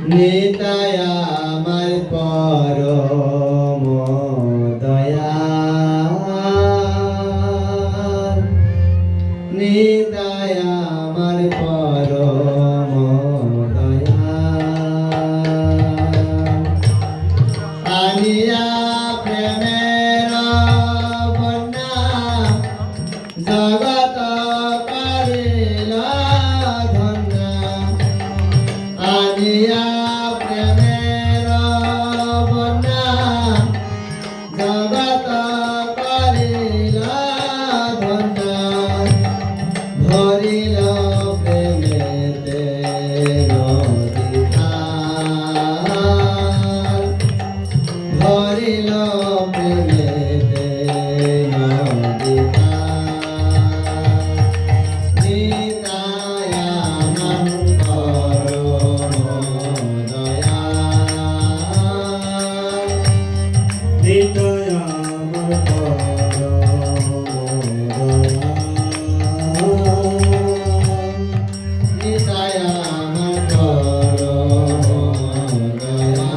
নিতাই আমার পরম দয়াল, নিতাই আমার পরম দয়াল। আনিয়া প্রেমের বন্যা জগত করিল ধন্য, আনিয়া প্রেমের বন্যা জগত করিল ধন্য। ভরিল প্রেমেতে নদী খাল, ভরিল প্রেমেতে নদী খাল। নিতাই আমার পরম দয়াল, নিতাই আমার পরম দয়াল, নিতাই আমার পরম দয়াল।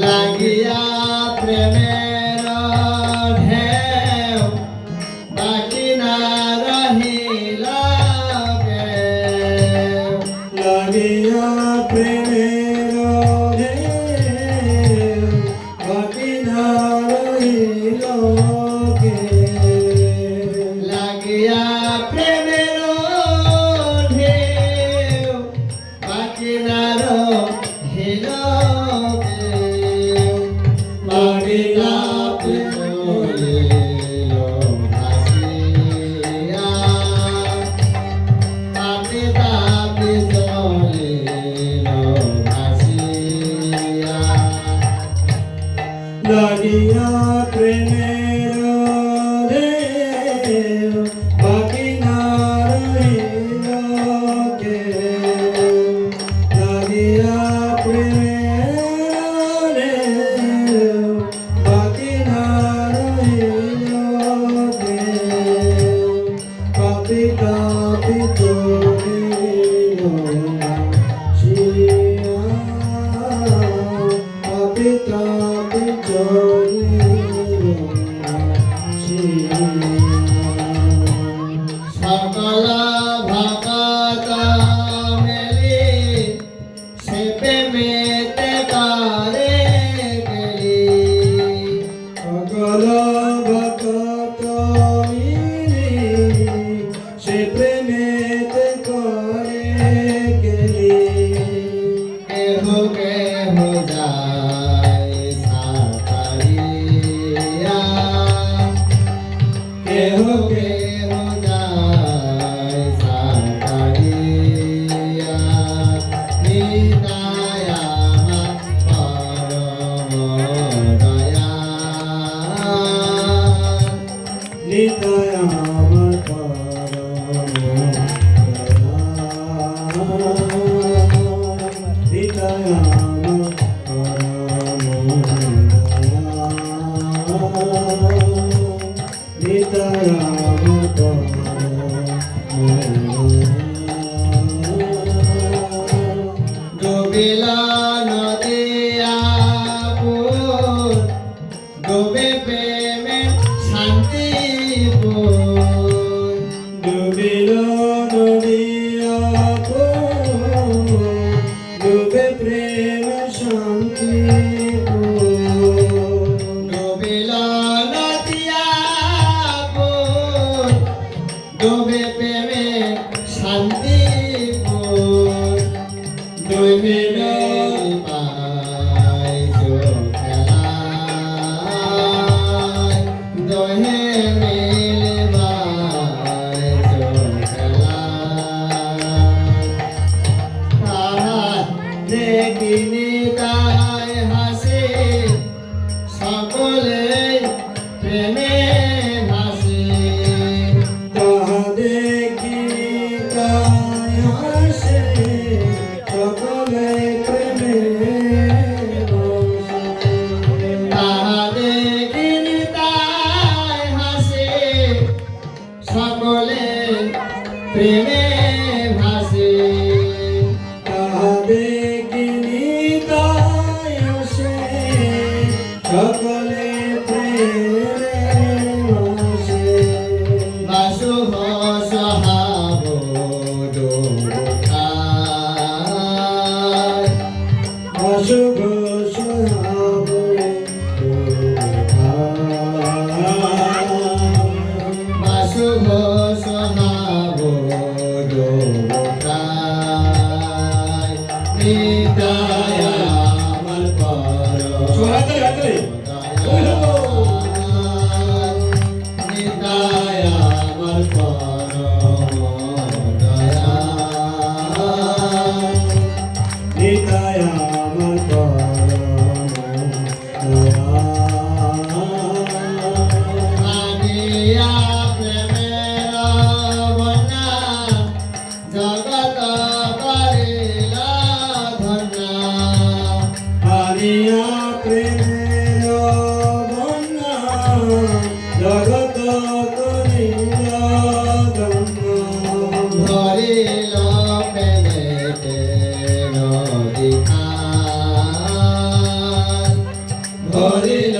লাগিয়া প্রেমের ঢেউ বাকি না রহিল কেউ, লাগিয়া প্রেমের ঢেউ বাকি না রহিল কেউ, লাগিয়া প্রেমের ঢেউ বাকি না রহিল কেউ। মারিলা চলিল ভাসিয়া, মারিলা চলিল ভাসিয়া। লাগিয়া প্রেমের ঢেউ বাকি না রহিল কেউ, লাগিয়া প্রেমের ঢেউ বাকি না রহিল কেউ। কাঁপি কাঁপি চলিল ভাসিয়া, কাঁপি কাঁপি চলিল ভাসিয়া। সকল ভকত মেলি সে প্রেমেতে করে গেলি, সকল ভকত মিলি সে প্রেমেতে করে গেলি। কেহ কেহ যায় সাকারিয়া, কেহ কেহ যায় সাকারিয়া। নিতাই আমার পরম দয়াল, নিতাই আমার পরম দয়াল, নিতাই আমার পরম দয়াল, নিতাই আমার পরম দয়াল। ডুবিল নদিয়া পুর, ডুবে প্রেমে শান্তিপুর, ডুবিল নদিয়া পুর, ডুবে প্রেমে শান্তিপুর, ডুবিল নদিয়া পুর, ডুবে প্রেমে শান্তিপুর। দুই মিলন পাইছো খেলা, সকলে প্রেমে বসে বাসুভ সহাব দোখায় বাসুভ সহাব বাসুভ সহাব দোখায় নিতায় আমার পর নিতায় আমার পর দয়া নিতায় আমার পর দয়া আনিয়া প্রেমের বন্যা জগত করিলা ধন্যা আনিয়া প্রেমের বন্যা জগত করিলা ধন্যা ধরিল প্রেমেতে নদী খান ধরিল